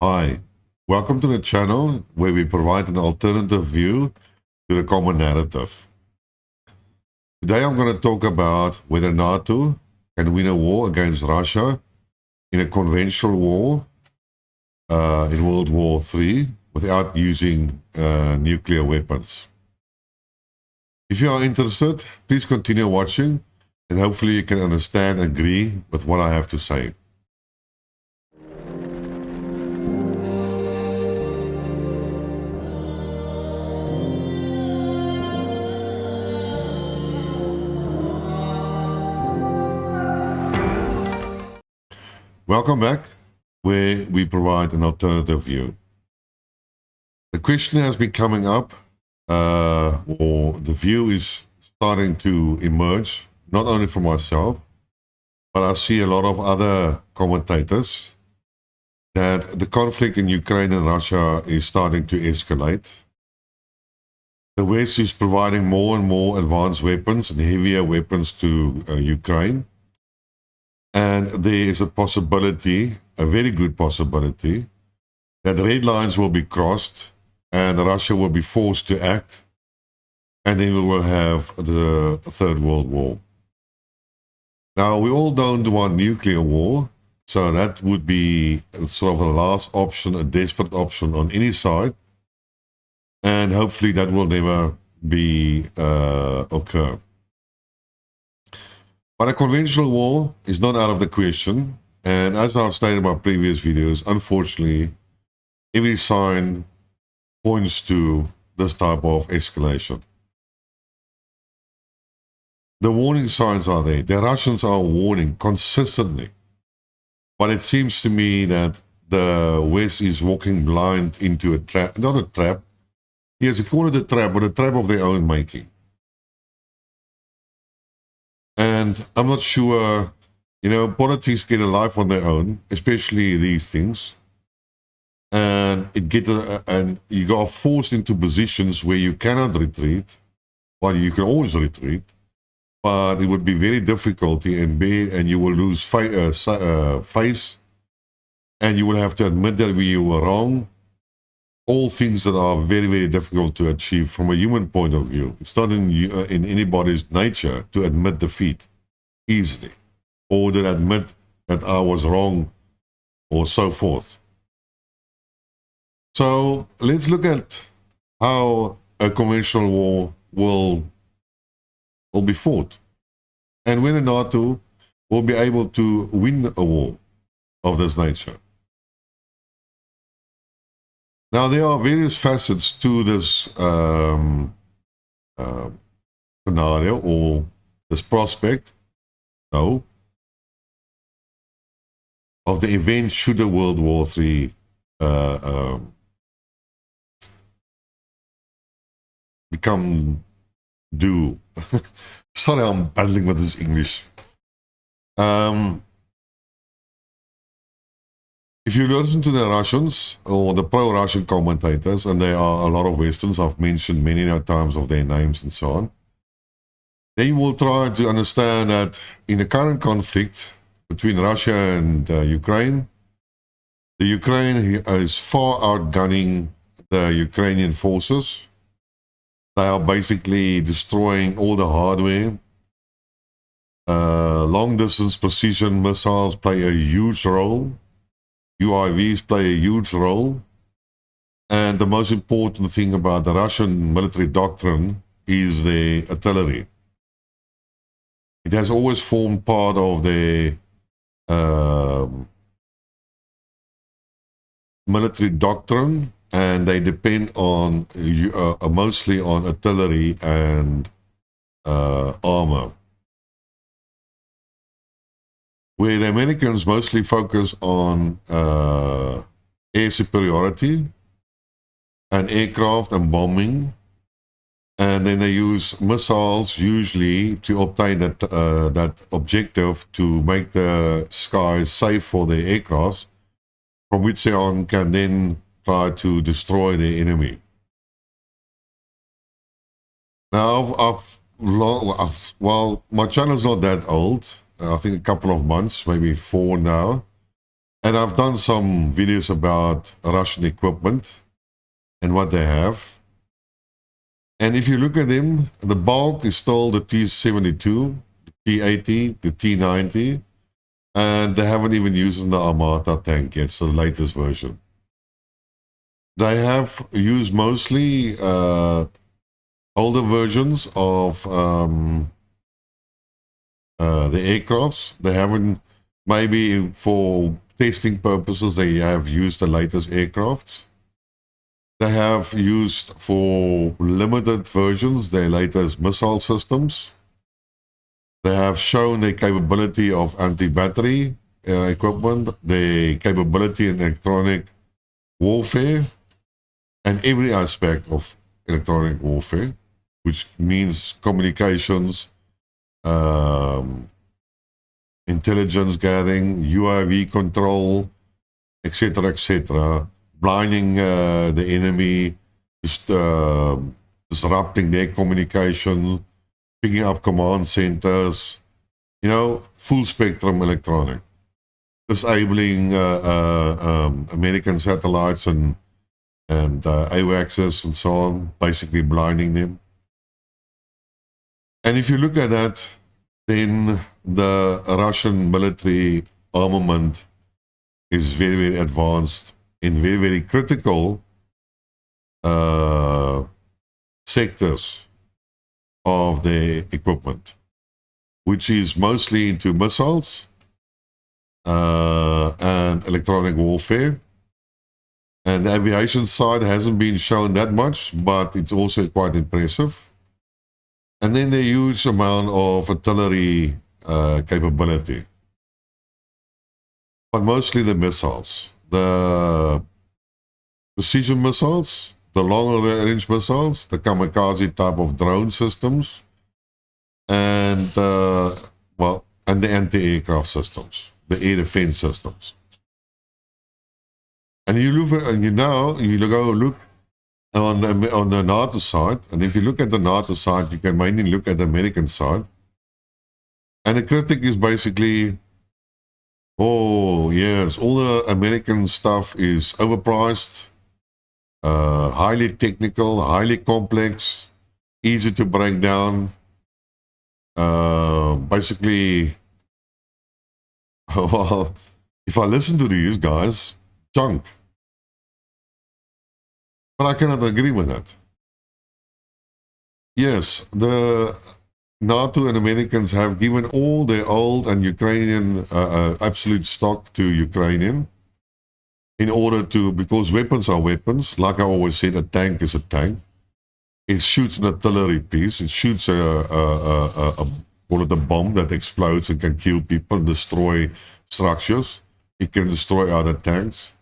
Hi, welcome to the channel where we provide an alternative view to the common narrative. Today I'm going to talk about whether NATO can win a war against Russia in a conventional war in World War III without using nuclear weapons. If you are interested, please continue watching and hopefully you can understand and agree with what I have to say. Welcome back, where we provide an alternative view. The question has been coming up, or the view is starting to emerge, not only for myself, but I see a lot of other commentators, that the conflict in Ukraine and Russia is starting to escalate. The West is providing more and more advanced weapons and heavier weapons to Ukraine. And there is a possibility, a very good possibility, that red lines will be crossed and Russia will be forced to act, and then we will have the Third World War. Now, we all don't want nuclear war, so that would be sort of a last option, a desperate option on any side, and hopefully that will never be occur. But a conventional war is not out of the question, and as I've stated in my previous videos, unfortunately, every sign points to this type of escalation. The warning signs are there. The Russians are warning consistently, but it seems to me that the West is walking blind into a trap, not a trap. Yes, I call it a trap, but a trap of their own making. And I'm not sure, politics get a life on their own, especially these things. And and you are forced into positions where you cannot retreat. Well, you can always retreat, but it would be very difficult and you will lose face, and you will have to admit that you were wrong. All things that are very, very difficult to achieve from a human point of view. It's not in anybody's nature to admit defeat easily, or to admit that I was wrong, or so forth. So let's look at how a conventional war will be fought, and whether NATO will be able to win a war of this nature. Now, there are various facets to this scenario or this prospect, of the event should a World War III become due. Sorry, I'm battling with this English. If you listen to the Russians or the pro-Russian commentators, and there are a lot of Westerns, I've mentioned many times of their names and so on, then you will try to understand that in the current conflict between Russia and Ukraine, the Ukraine is far outgunning the Ukrainian forces. They are basically destroying all the hardware. Long-distance precision missiles play a huge role. UIVs play a huge role. And the most important thing about the Russian military doctrine is the artillery. It has always formed part of the military doctrine, and they depend on mostly on artillery and armor. Where the Americans mostly focus on air superiority and aircraft and bombing, and then they use missiles usually to obtain that objective, to make the skies safe for the aircraft, from which they can then try to destroy the enemy. Now, well, my channel's not that old. I think a couple of months, maybe 4 now. And I've done some videos about Russian equipment and what they have. And if you look at them, the bulk is still the T-72, the T-80, the T-90, and they haven't even used the Armata tank yet. It's the latest version. They have used mostly older versions of the aircrafts. They haven't, maybe for testing purposes, they have used the latest aircrafts. They have used for limited versions their latest missile systems. They have shown their capability of anti-battery equipment, their capability in electronic warfare, and every aspect of electronic warfare, which means communications, intelligence gathering, UAV control, etc., etc., blinding the enemy, disrupting their communication, picking up command centers, you know, full spectrum electronic, disabling American satellites and AWACS and so on, basically blinding them. And if you look at that, then the Russian military armament is very, very advanced in very, very critical sectors of the equipment, which is mostly into missiles and electronic warfare. And the aviation side hasn't been shown that much, but it's also quite impressive. And then the huge amount of artillery capability. But mostly the missiles. The precision missiles, the long-range missiles, the kamikaze type of drone systems, and and the anti-aircraft systems, the air defense systems. And you look, and you go look on the NATO side, and if you look at the NATO side, you can mainly look at the American side. And the critic is basically, oh yes, all the American stuff is overpriced, highly technical, highly complex, easy to break down. Basically, well, if I listen to these guys, junk. But I cannot agree with that. Yes, the NATO and Americans have given all their old and Ukrainian absolute stock to Ukrainian in order to, because weapons are weapons. Like I always said, a tank is a tank. It shoots an artillery piece. It shoots call it a bomb that explodes and can kill people, destroy structures. It can destroy other tanks.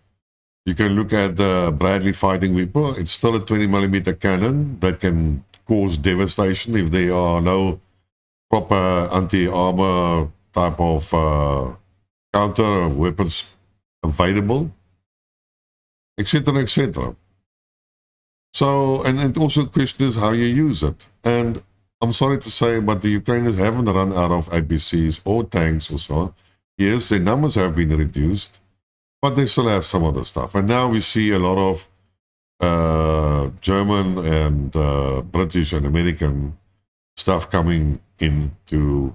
You can look at the Bradley fighting weapon. It's still a 20mm cannon that can cause devastation if there are no proper anti-armor type of counter weapons available, etc., etc. So, and it also the question is how you use it. And I'm sorry to say, but the Ukrainians haven't run out of APCs or tanks or so on. Yes, their numbers have been reduced, but they still have some other stuff. And now we see a lot of German and British and American stuff coming in to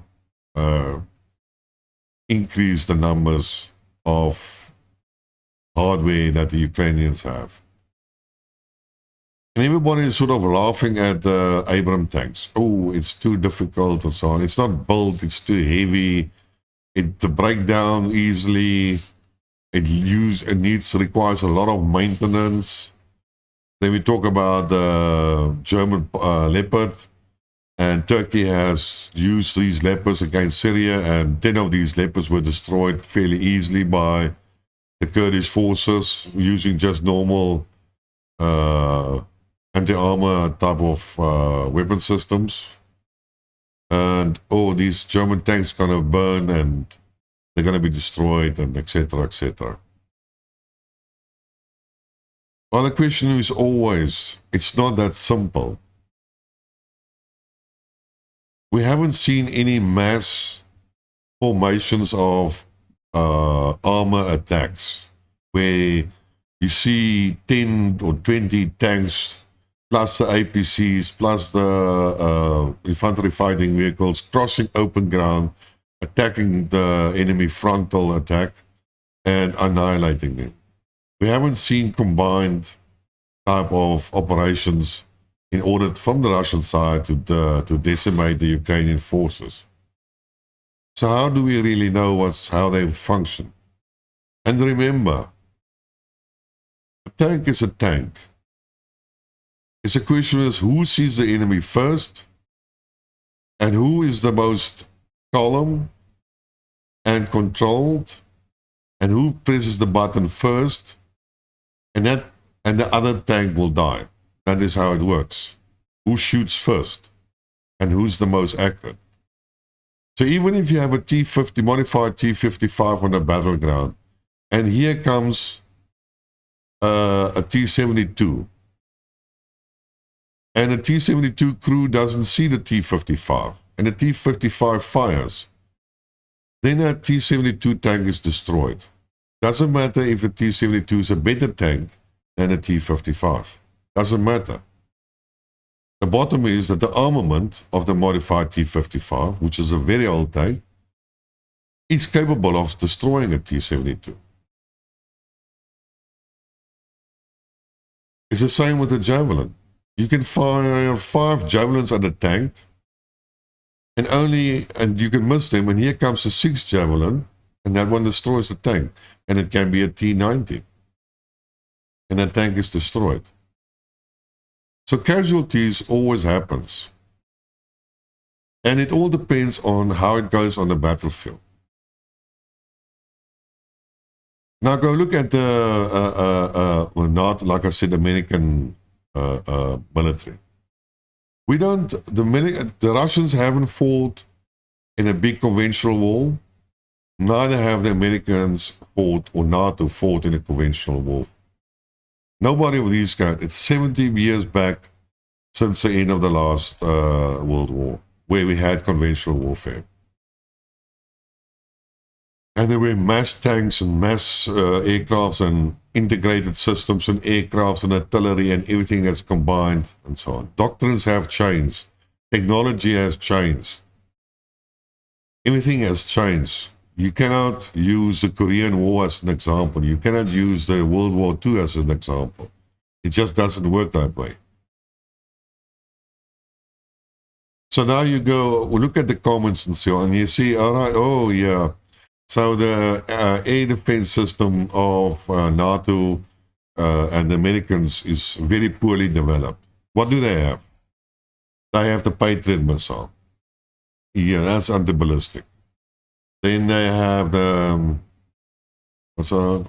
increase the numbers of hardware that the Ukrainians have. And everybody is sort of laughing at the Abrams tanks. Oh, it's too difficult and so on. It's not built, it's too heavy. It to break down easily. It requires a lot of maintenance. Then we talk about the German Leopard, and Turkey has used these Leopards against Syria, and 10 of these Leopards were destroyed fairly easily by the Kurdish forces using just normal anti-armor type of weapon systems. And oh, these German tanks are gonna burn and they're gonna be destroyed, and etc., etc. Well, the question is always, it's not that simple. We haven't seen any mass formations of armor attacks, where you see 10 or 20 tanks, plus the APCs, plus the infantry fighting vehicles, crossing open ground, attacking the enemy frontal attack, and annihilating them. We haven't seen combined type of operations in order from the Russian side to decimate the Ukrainian forces. So how do we really know how they function? And remember, a tank is a tank. It's a question is who sees the enemy first, and who is the most calm and controlled, and who presses the button first, and the other tank will die. That is how it works. Who shoots first, and who's the most accurate. So even if you have a T-50, modified T-55 on the battleground, and here comes a T-72, and the T-72 crew doesn't see the T-55, and the T-55 fires, then that T-72 tank is destroyed. Doesn't matter if the T-72 is a better tank than a T-55. Doesn't matter. The bottom is that the armament of the modified T-55, which is a very old tank, is capable of destroying a T-72. It's the same with the Javelin. You can fire 5 Javelins at a tank, and you can miss them, and here comes the 6th Javelin, and that one destroys the tank, and it can be a T-90, and that tank is destroyed. So casualties always happens. And it all depends on how it goes on the battlefield. Now go look at the, not like I said, American military. The Russians haven't fought in a big conventional war. Neither have the Americans fought or NATO fought in a conventional war. Nobody of these guys. It's 70 years back since the end of the last World War, where we had conventional warfare. And there were mass tanks and mass aircrafts and integrated systems and aircrafts and artillery and everything that's combined and so on. Doctrines have changed. Technology has changed. Everything has changed. You cannot use the Korean War as an example. You cannot use the World War II as an example. It just doesn't work that way. So now you go, look at the comments and so on, and you see, all right, oh yeah. So the air defense system of NATO and the Americans is very poorly developed. What do they have? They have the Patriot missile. Yeah, that's anti-ballistic. Then they have the Thor,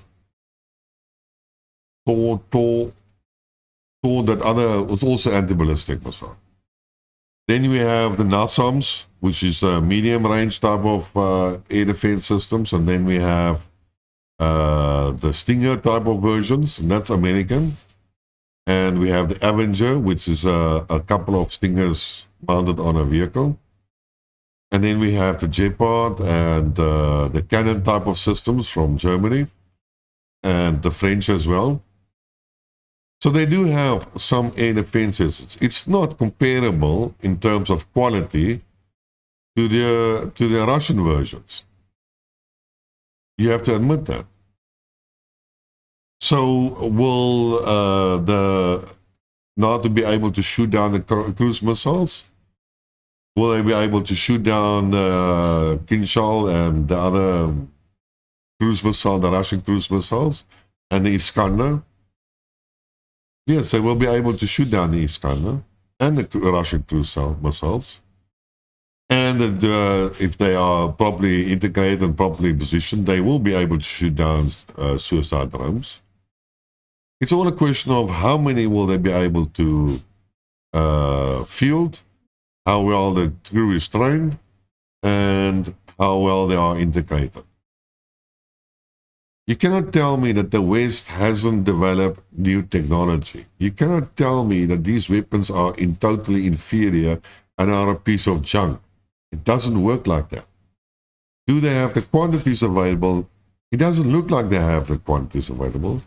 that other was also anti-ballistic missile. Then we have the NASAMS, which is a medium range type of air defense systems, and then we have the Stinger type of versions, and that's American. And we have the Avenger, which is a couple of Stingers mounted on a vehicle. And then we have the Gepard and the cannon type of systems from Germany and the French as well. So they do have some air defenses. It's not comparable in terms of quality to the Russian versions. You have to admit that. So will the NATO be able to shoot down the cruise missiles? Will they be able to shoot down Kinshal and the other cruise missile, the Russian cruise missiles, and the Iskander? Yes, they will be able to shoot down the Iskander and the Russian cruise missiles. And if they are properly integrated and properly positioned, they will be able to shoot down suicide drones. It's all a question of how many will they be able to field, how well the crew is trained, and how well they are integrated. You cannot tell me that the West hasn't developed new technology. You cannot tell me that these weapons are totally inferior and are a piece of junk. It doesn't work like that. Do they have the quantities available? It doesn't look like they have the quantities available.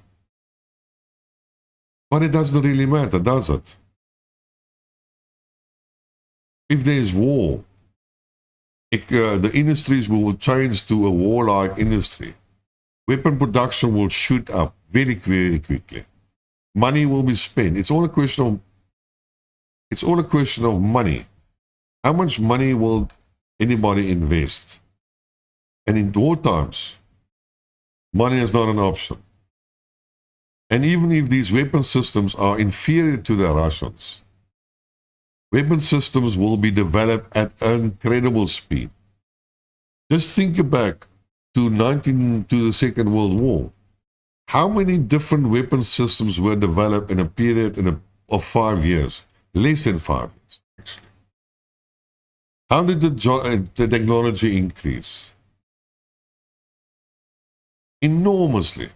But it doesn't really matter, does it? If there's war, the industries will change to a warlike industry. Weapon production will shoot up very, very quickly. Money will be spent. It's all a question of money. How much money will anybody invest? And in war times, money is not an option. And even if these weapon systems are inferior to the Russians, weapon systems will be developed at incredible speed. Just think back to the Second World War. How many different weapon systems were developed in a period of 5 years? Less than 5 years, actually. How did the technology increase? Enormously.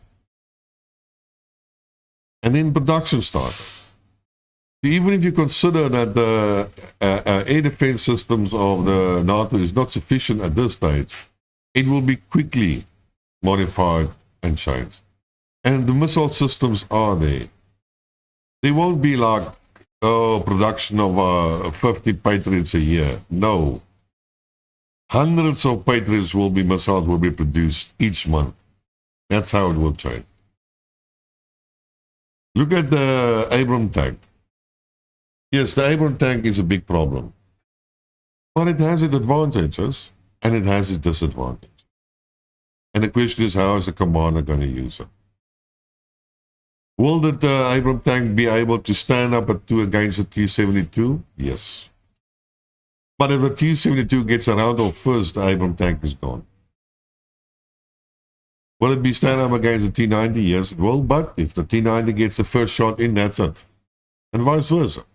And then production started. Even if you consider that the air defense systems of the NATO is not sufficient at this stage, it will be quickly modified and changed. And the missile systems are there. They won't be like production of 50 Patriots a year. No. Hundreds of Patriots missiles will be produced each month. That's how it will change. Look at the Abrams tank. Yes, the Abrams tank is a big problem. But it has its advantages and it has its disadvantages. And the question is, how is the commander going to use it? Will the Abrams tank be able to stand up against the T-72? Yes. But if the T-72 gets a round off first, the Abrams tank is gone. Will it be stand up against the T-90? Yes, it will. But if the T-90 gets the first shot in, that's it. And vice versa.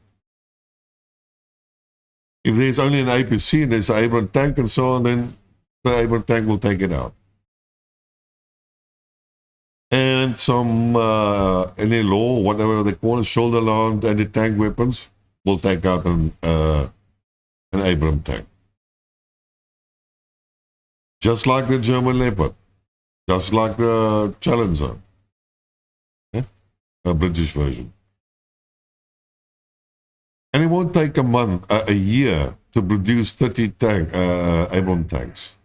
If there's only an APC and there's an Abrams tank and so on, then the Abrams tank will take it out. And some NA law, whatever they call it, shoulder-launched anti-tank weapons will take out an Abrams tank. Just like the German Leopard. Just like the Challenger. Yeah? A British version. And it won't take a year to produce 30 Abrams tanks.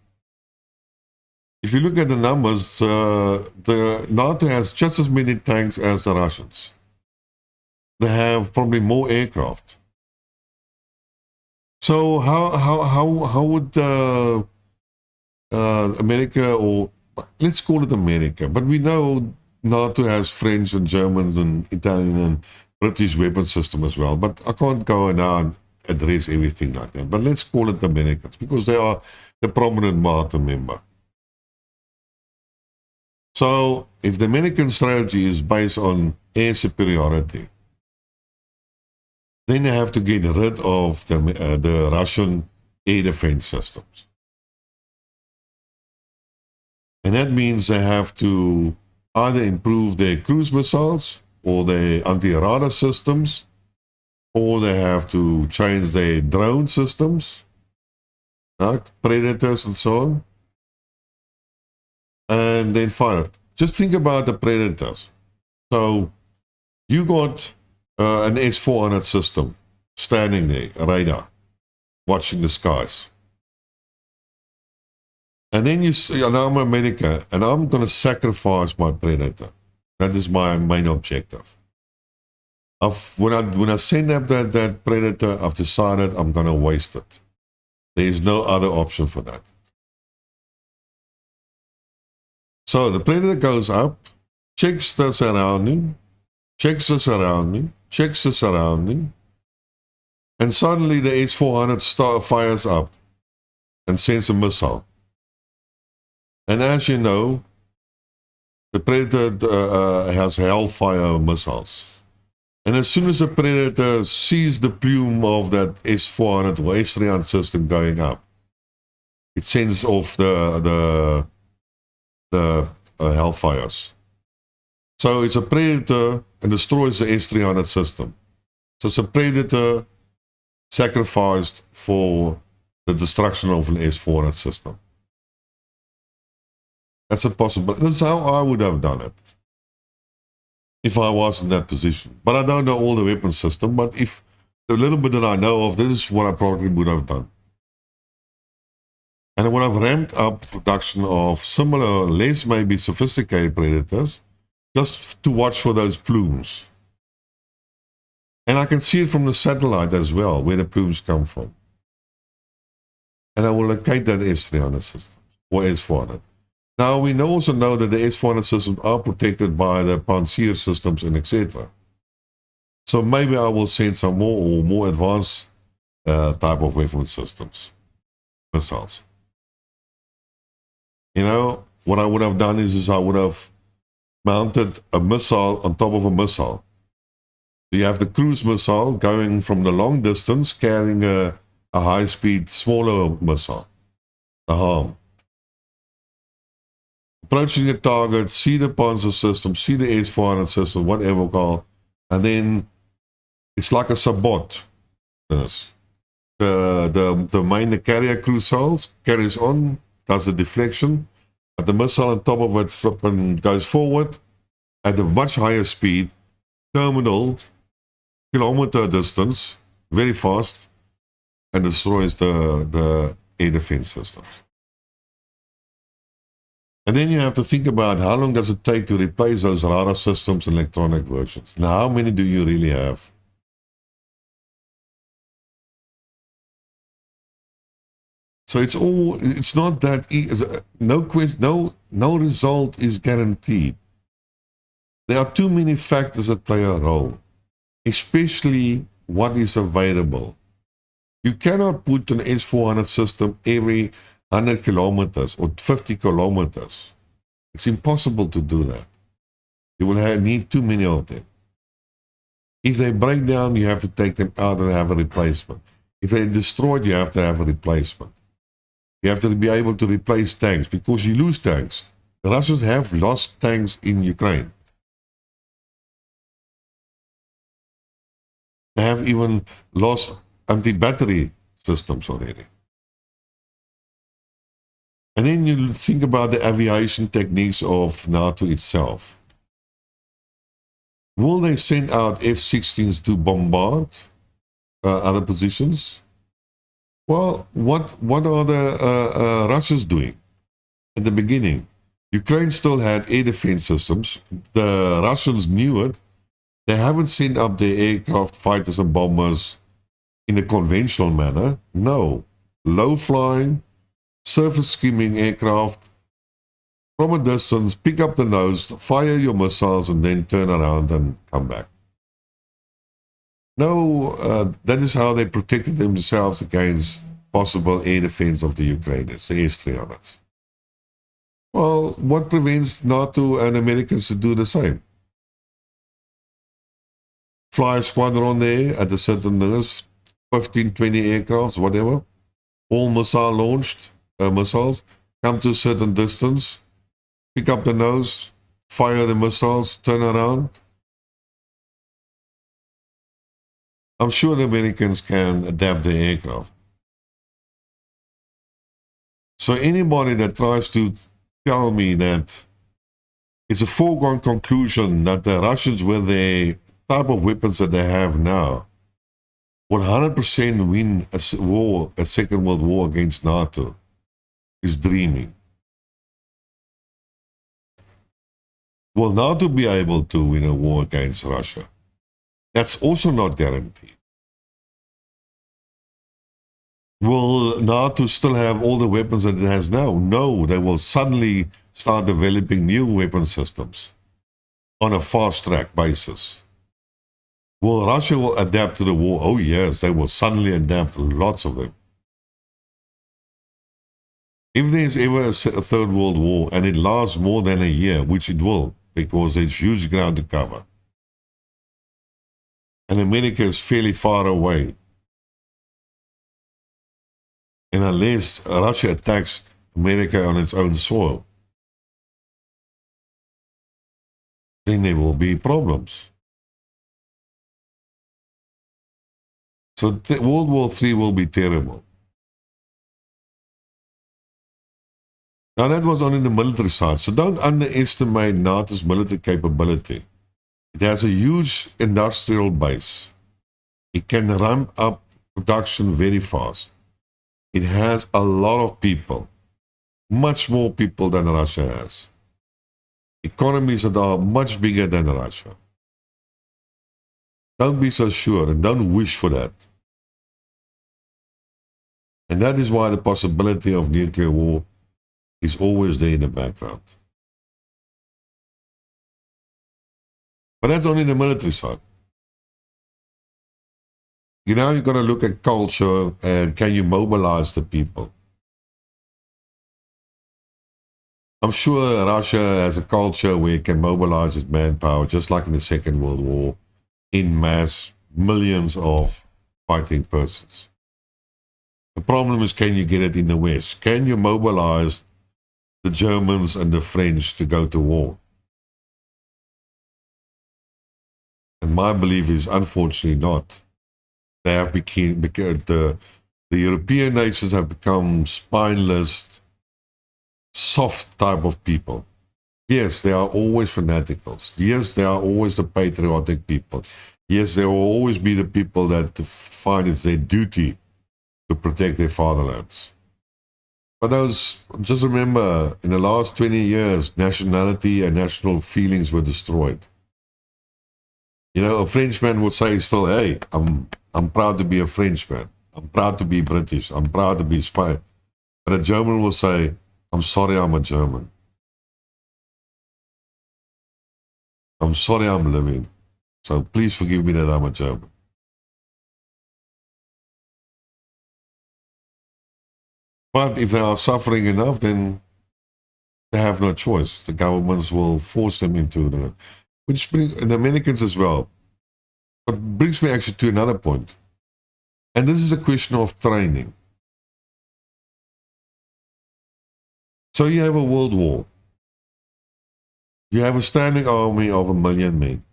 If you look at the numbers, the NATO has just as many tanks as the Russians. They have probably more aircraft. So how would America, or let's call it America, but we know NATO has French and German and Italian and British weapon system as well, but I can't go now and address everything like that. But let's call it the Americans, because they are the prominent NATO member. So if the American strategy is based on air superiority, then they have to get rid of the Russian air defense systems. And that means they have to either improve their cruise missiles or their anti-radar systems, or they have to change their drone systems, like Predators and so on, and then fire. Just think about the Predators. So you got an S-400 system standing there, a radar, watching the skies. And then you see, and I'm America, and I'm going to sacrifice my Predator. That is my main objective. When I send up that Predator, I've decided I'm going to waste it. There is no other option for that. So the Predator goes up, checks the surrounding, checks the surrounding, checks the surrounding, and suddenly the S-400 fires up and sends a missile. And as you know, the Predator has Hellfire missiles. And as soon as the Predator sees the plume of that S-400 or S-300 system going up, it sends off the Hellfires. So it's a Predator and destroys the S-300 system. So it's a Predator sacrificed for the destruction of an S-400 system. That's a possibility. That's how I would have done it if I was in that position. But I don't know all the weapon system. But if the little bit that I know of, this is what I probably would have done. And I would have ramped up production of similar, less maybe sophisticated predators, just to watch for those plumes. And I can see it from the satellite as well, where the plumes come from. And I will locate that S300 system, or S400. Now, we also know that the S400 systems are protected by the Panzer systems and etc. So maybe I will send some more advanced type of weapon systems, missiles. You know, what I would have done is I would have mounted a missile on top of a missile. You have the cruise missile going from the long distance, carrying a high-speed, smaller missile, the harm. Approaching a target, see the Panzer system, see the S400 system, whatever call, and then it's like a sabot. Yes. The carrier cruise cells carries on, does the deflection, but the missile on top of it flipping goes forward at a much higher speed, terminal, kilometer distance, very fast, and destroys the air defense systems. And then you have to think about how long does it take to replace those radar systems and electronic versions. Now, how many do you really have? So it's not that easy. No result is guaranteed. There are too many factors that play a role, especially what is available. You cannot put an S400 system every 100 kilometers or 50 kilometers. It's impossible to do that. You will need too many of them. If they break down, you have to take them out and have a replacement. If they're destroyed, you have to have a replacement. You have to be able to replace tanks because you lose tanks. The Russians have lost tanks in Ukraine. They have even lost anti-battery systems already. And then you think about the aviation techniques of NATO itself. Will they send out F-16s to bombard other positions? Well, what are the Russians doing? At the beginning, Ukraine still had air defense systems. The Russians knew it. They haven't sent up their aircraft, fighters and bombers in a conventional manner. No. Low-flying, surface skimming aircraft from a distance, pick up the nose, fire your missiles, and then turn around and come back. No, that is how they protected themselves against possible air defense of the Ukrainians, the S-300s. Well, what prevents NATO and Americans to do the same? Fly a squadron there at a certain nose, 15, 20 aircrafts, whatever, all missile launched, missiles, come to a certain distance, pick up the nose, fire the missiles, turn around. I'm sure the Americans can adapt their aircraft. So anybody that tries to tell me that it's a foregone conclusion that the Russians, with the type of weapons that they have now, would 100% win a Second World War against NATO, is dreaming. Will NATO be able to win a war against Russia? That's also not guaranteed. Will NATO still have all the weapons that it has now? No, they will suddenly start developing new weapon systems on a fast-track basis. Will Russia adapt to the war? Oh yes, they will suddenly adapt, lots of them. If there's ever a third world war and it lasts more than a year, which it will, because there's huge ground to cover, and America is fairly far away, and unless Russia attacks America on its own soil, then there will be problems. So World War III will be terrible. Now that was on the military side. So don't underestimate NATO's military capability. It has a huge industrial base. It can ramp up production very fast. It has a lot of people, much more people than Russia has. Economies that are much bigger than Russia. Don't be so sure and don't wish for that. And that is why the possibility of nuclear war is always there in the background. But that's only the military side. You know, you've got to look at culture and can you mobilize the people? I'm sure Russia has a culture where it can mobilize its manpower, just like in the Second World War, in mass, millions of fighting persons. The problem is, can you get it in the West? Can you mobilize the Germans and the French to go to war? And my belief is, unfortunately, not. They have become, the European nations have become spineless, soft type of people. Yes, they are always fanaticals. Yes, they are always the patriotic people. Yes, there will always be the people that find it's their duty to protect their fatherlands. But just remember, in the last 20 years, nationality and national feelings were destroyed. You know, a Frenchman would say still, hey, I'm proud to be a Frenchman. I'm proud to be British. I'm proud to be Spanish. But a German will say, I'm sorry I'm a German. I'm sorry I'm living. So please forgive me that I'm a German. But if they are suffering enough, then they have no choice. The governments will force them into the... Which brings... And the Americans as well. But brings me actually to another point. And this is a question of training. So you have a world war. You have a standing army of 1 million men,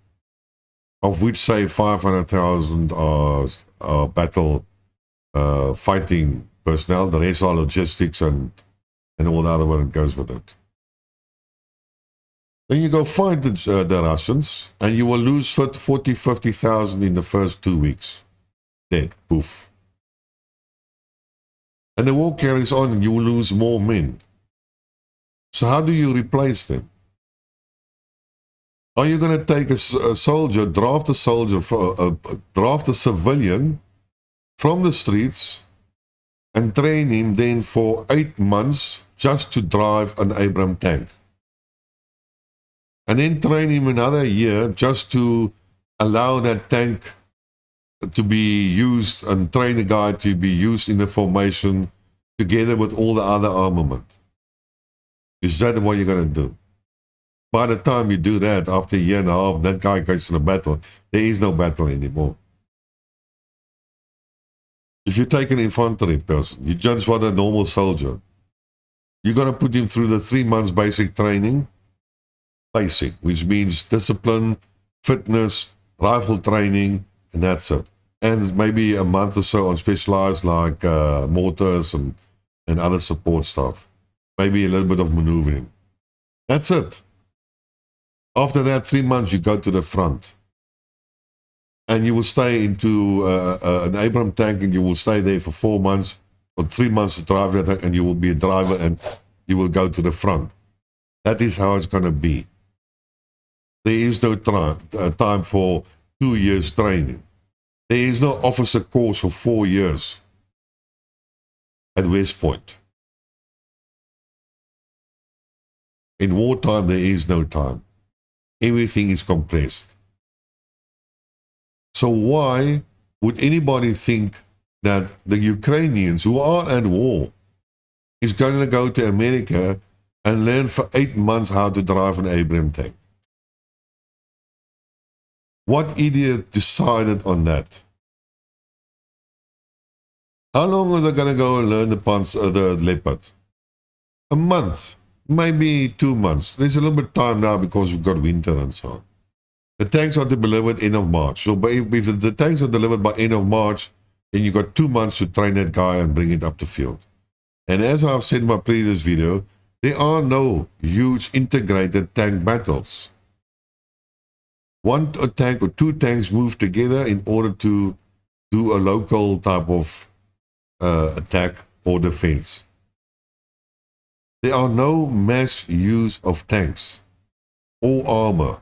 of which, say, 500,000 are battle fighting personnel. The rest are logistics and all the other one that goes with it. Then you go fight the Russians, and you will lose 40, 50,000 in the first 2 weeks. Dead, poof. And the war carries on, and you will lose more men. So how do you replace them? Are you going to take a soldier, draft a soldier, draft a civilian from the streets and train him then for 8 months just to drive an Abrams tank? And then train him another year just to allow that tank to be used and train the guy to be used in the formation together with all the other armament. Is that what you're going to do? By the time you do that, after a year and a half, that guy goes to the battle. There is no battle anymore. If you take an infantry person, you just want a normal soldier. You're going to put him through the 3 months basic training. Basic, which means discipline, fitness, rifle training, and that's it. And maybe a month or so on specialized like mortars and other support stuff. Maybe a little bit of maneuvering. That's it. After that, 3 months, you go to the front. And you will stay into an Abrams tank, and you will stay there for 4 months or 3 months to drive that tank, and you will be a driver, and you will go to the front. That is how it's going to be. There is no time for 2 years training. There is no officer course for 4 years at West Point. In wartime, there is no time. Everything is compressed. So why would anybody think that the Ukrainians who are at war is going to go to America and learn for 8 months how to drive an Abrams tank? What idiot decided on that? How long are they going to go and learn the Leopard? A month. Maybe 2 months. There's a little bit of time now because we've got winter and so on. The tanks are delivered end of March. So if the tanks are delivered by end of March, then you've got 2 months to train that guy and bring it up to field. And as I've said in my previous video, There are no huge integrated tank battles. One tank or two tanks move together in order to do a local type of attack or defense. There are no mass use of tanks or armor.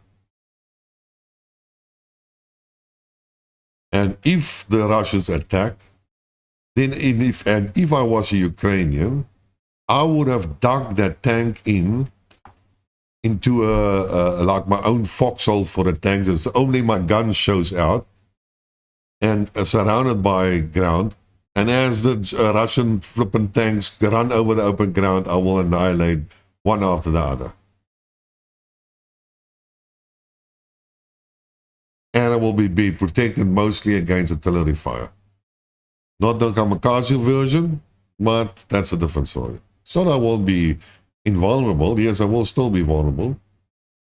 And if the Russians attack, then if I was a Ukrainian, I would have dug that tank into like my own foxhole for the tank. So only my gun shows out and surrounded by ground. And as the Russian flippant tanks run over the open ground, I will annihilate one after the other. And I will be protected mostly against artillery fire. Not the kamikaze version, but that's a different story. So I won't be invulnerable. Yes, I will still be vulnerable,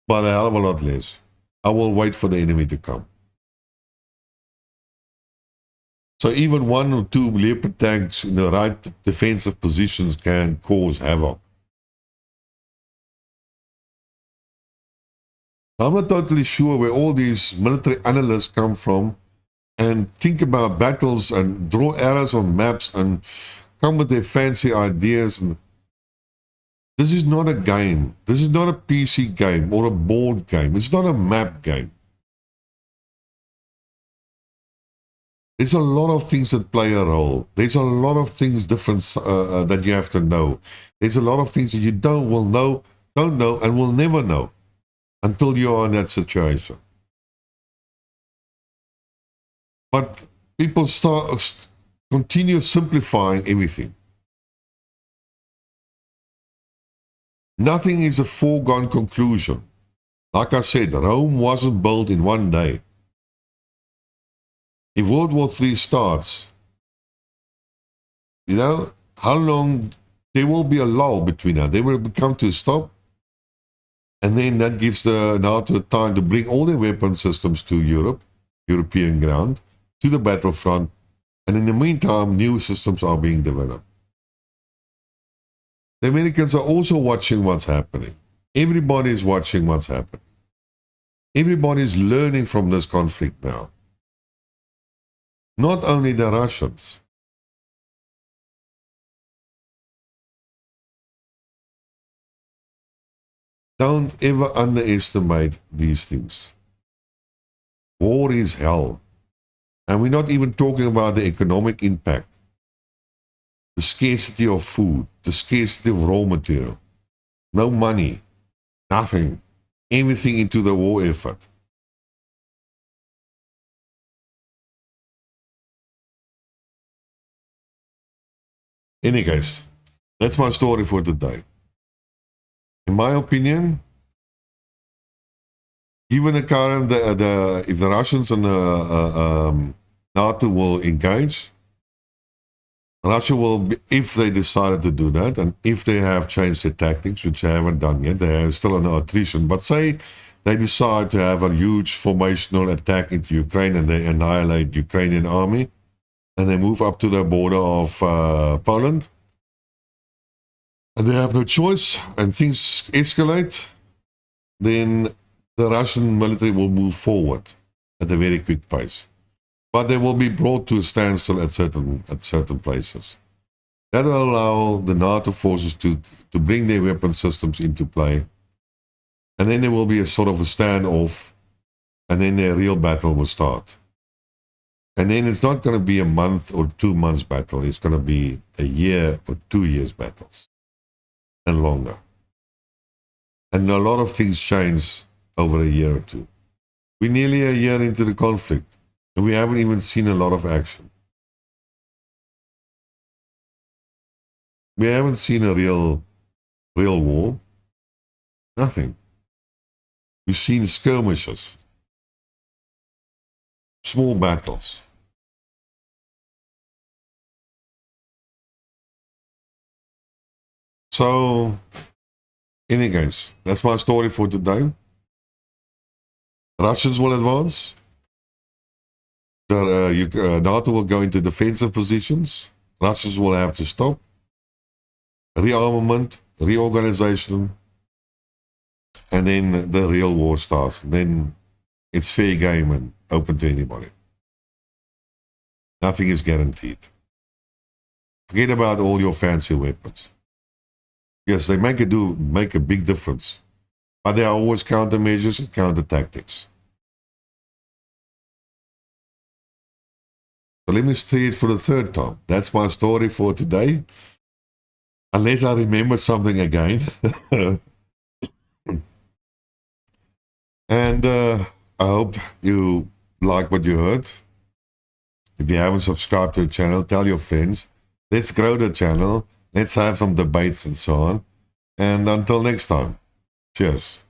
but a hell of a lot less. I will wait for the enemy to come. So even one or two Leopard tanks in the right defensive positions can cause havoc. I'm not totally sure where all these military analysts come from and think about battles and draw arrows on maps and come with their fancy ideas. And this is not a game. This is not a PC game or a board game. It's not a map game. There's a lot of things that play a role. There's a lot of things different that you have to know. There's a lot of things that you don't know, and will never know until you are in that situation. But people continue simplifying everything. Nothing is a foregone conclusion. Like I said, Rome wasn't built in one day. If World War III starts, how long, there will be a lull between that. They will come to a stop, and then that gives the NATO time to bring all their weapon systems to European ground, to the battlefront, and in the meantime, new systems are being developed. The Americans are also watching what's happening. Everybody is watching what's happening. Everybody is learning from this conflict now. Not only the Russians. Don't ever underestimate these things. War is hell. And we're not even talking about the economic impact. The scarcity of food, the scarcity of raw material. No money, nothing. Everything into the war effort. Any case, that's my story for today. In my opinion, given the current, if the Russians and NATO will engage, Russia will be, if they decided to do that, and if they have changed their tactics, which they haven't done yet, they are still under attrition, but say they decide to have a huge formational attack into Ukraine and they annihilate the Ukrainian army, and they move up to the border of Poland, and they have no choice, and things escalate, then the Russian military will move forward at a very quick pace. But they will be brought to a standstill at certain places. That will allow the NATO forces to bring their weapon systems into play, and then there will be a sort of a standoff, and then a real battle will start. And then it's not going to be a month or 2 months battle. It's going to be a year or 2 years battles and longer. And a lot of things change over a year or two. We're nearly a year into the conflict, and we haven't even seen a lot of action. We haven't seen a real war. Nothing. We've seen skirmishes, small battles. So, any case, that's my story for today. Russians will advance. NATO will go into defensive positions. Russians will have to stop. Rearmament, reorganization, and then the real war starts. And then it's fair game and open to anybody. Nothing is guaranteed. Forget about all your fancy weapons. Yes, they make a big difference. But there are always countermeasures and counter tactics. So let me say it for the third time. That's my story for today. Unless I remember something again. And I hope you like what you heard. If you haven't subscribed to the channel, tell your friends. Let's grow the channel. Let's have some debates and so on. And until next time, cheers.